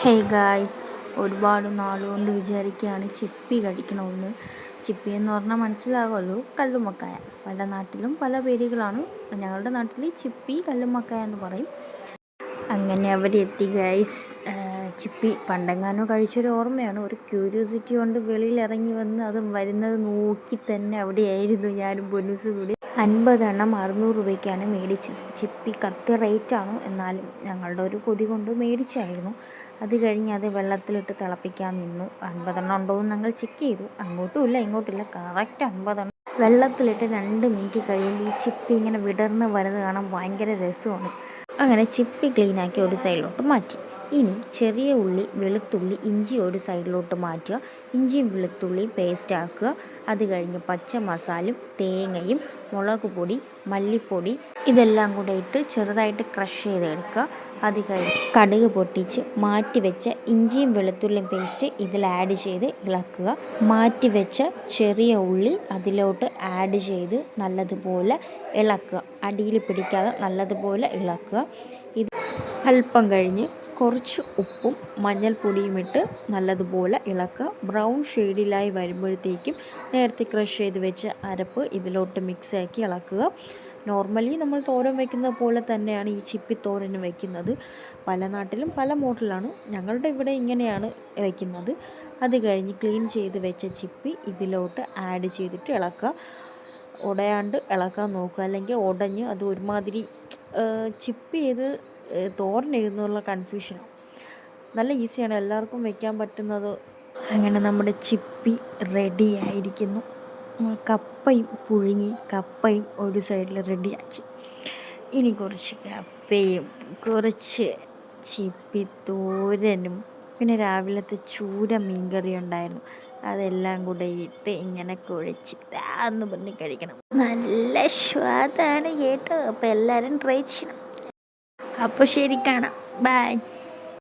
Hey guys, ഒരുപാട് നാളുകൊണ്ട് വിചാരിക്കുകയാണ് ചിപ്പി കഴിക്കണമെന്ന്. ചിപ്പി എന്ന് പറഞ്ഞാൽ മനസ്സിലാകുമല്ലോ, കല്ലുമ്മക്കായ. പല നാട്ടിലും പല പേരുകളാണ്. ഞങ്ങളുടെ നാട്ടിൽ ചിപ്പി കല്ലുമ്മക്കായ എന്ന് പറയും. അങ്ങനെ അവിടെ എത്തി ഗായ്സ്. ചിപ്പി പണ്ടെങ്ങാനോ കഴിച്ചൊരു ഓർമ്മയാണ്. ഒരു ക്യൂരിയോസിറ്റി കൊണ്ട് വെളിയിൽ ഇറങ്ങി വന്ന് അത് വരുന്നത് നോക്കി തന്നെ അവിടെയായിരുന്നു ഞാനും പൊന്നൂസും കൂടി. 50 എണ്ണം 600 രൂപയ്ക്കാണ് മേടിച്ചത്. ചിപ്പി കത്തി റേറ്റാണ്, എന്നാലും ഞങ്ങളുടെ ഒരു കൊതി കൊണ്ട് മേടിച്ചായിരുന്നു. അത് കഴിഞ്ഞ് അത് വെള്ളത്തിലിട്ട് തിളപ്പിക്കാൻ നിന്നു. 50 എണ്ണം ഉണ്ടോ എന്ന് ഞങ്ങൾ ചെക്ക് ചെയ്തു. അങ്ങോട്ടും ഇല്ല ഇങ്ങോട്ടുമില്ല, കറക്റ്റ് 50 എണ്ണം. വെള്ളത്തിലിട്ട് 2 മിനിറ്റ് കഴിയുമ്പോൾ ഈ ചിപ്പി ഇങ്ങനെ വിടർന്ന് വരുന്നത് കാണാൻ ഭയങ്കര രസമാണ്. അങ്ങനെ ചിപ്പി ക്ലീനാക്കി ഒരു സൈഡിലോട്ട് മാറ്റി. ഇനി ചെറിയ ഉള്ളി, വെളുത്തുള്ളി, ഇഞ്ചി ഒരു സൈഡിലോട്ട് മാറ്റുക. ഇഞ്ചിയും വെളുത്തുള്ളിയും പേസ്റ്റ് ആക്കുക. അത് കഴിഞ്ഞ് പച്ച മസാലയും തേങ്ങയും മുളക് പൊടി, മല്ലിപ്പൊടി ഇതെല്ലാം കൂടെ ഇട്ട് ചെറുതായിട്ട് ക്രഷ് ചെയ്തെടുക്കുക. അത് കഴിഞ്ഞ് കടുക് പൊട്ടിച്ച് മാറ്റി വെച്ച ഇഞ്ചിയും വെളുത്തുള്ളിയും പേസ്റ്റ് ഇതിൽ ആഡ് ചെയ്ത് ഇളക്കുക. മാറ്റി വെച്ച ചെറിയ ഉള്ളി അതിലോട്ട് ആഡ് ചെയ്ത് നല്ലതുപോലെ ഇളക്കുക. അടിയിൽ പിടിക്കാതെ നല്ലതുപോലെ ഇളക്കുക. ഇത് അല്പം കഴിഞ്ഞ് കുറച്ച് ഉപ്പും മഞ്ഞൾപ്പൊടിയും ഇട്ട് നല്ലതുപോലെ ഇളക്കുക. ബ്രൗൺ ഷെയ്ഡിലായി വരുമ്പോഴത്തേക്കും നേരത്തെ ക്രഷ് ചെയ്ത് വെച്ച അരപ്പ് ഇതിലോട്ട് മിക്സാക്കി ഇളക്കുക. നോർമലി നമ്മൾ തോരൻ വയ്ക്കുന്നത് പോലെ തന്നെയാണ് ഈ ചിപ്പിത്തോരന് വയ്ക്കുന്നത്. പല നാട്ടിലും പല മോഡലാണ്. ഞങ്ങളുടെ ഇവിടെ ഇങ്ങനെയാണ് വയ്ക്കുന്നത്. അത് കഴിഞ്ഞ് ക്ലീൻ ചെയ്ത് വെച്ച ചിപ്പി ഇതിലോട്ട് ആഡ് ചെയ്തിട്ട് ഇളക്കുക. ഉടയാണ്ട് ഇളക്കാൻ നോക്കുക, അല്ലെങ്കിൽ ഉടഞ്ഞ് അത് ഒരുമാതിരി ചിപ്പ് ചെയ്ത് തോരൻ എഴുതുന്നുള്ള കൺഫ്യൂഷൻ. നല്ല ഈസിയാണ്, എല്ലാവർക്കും വയ്ക്കാൻ പറ്റുന്നത്. അങ്ങനെ നമ്മുടെ ചിപ്പി റെഡി ആയിരിക്കുന്നു. കപ്പയും പുഴുങ്ങി, കപ്പയും ഒരു സൈഡിൽ റെഡിയാക്കി. ഇനി കുറച്ച് കപ്പയും കുറച്ച് ചിപ്പി തോരനും പിന്നെ രാവിലത്തെ ചൂര മീൻകറി ഉണ്ടായിരുന്നു. അതെല്ലാം കൂടെ ഇട്ട് ഇങ്ങനെ കുഴച്ച് എന്ന് പറഞ്ഞ് കഴിക്കണം. നല്ല സ്വാദാണ് കേട്ടോ. അപ്പോൾ എല്ലാവരും ട്രൈ ചെയ്യണം. അപ്പോൾ ശരി, കാണാം. ബൈ.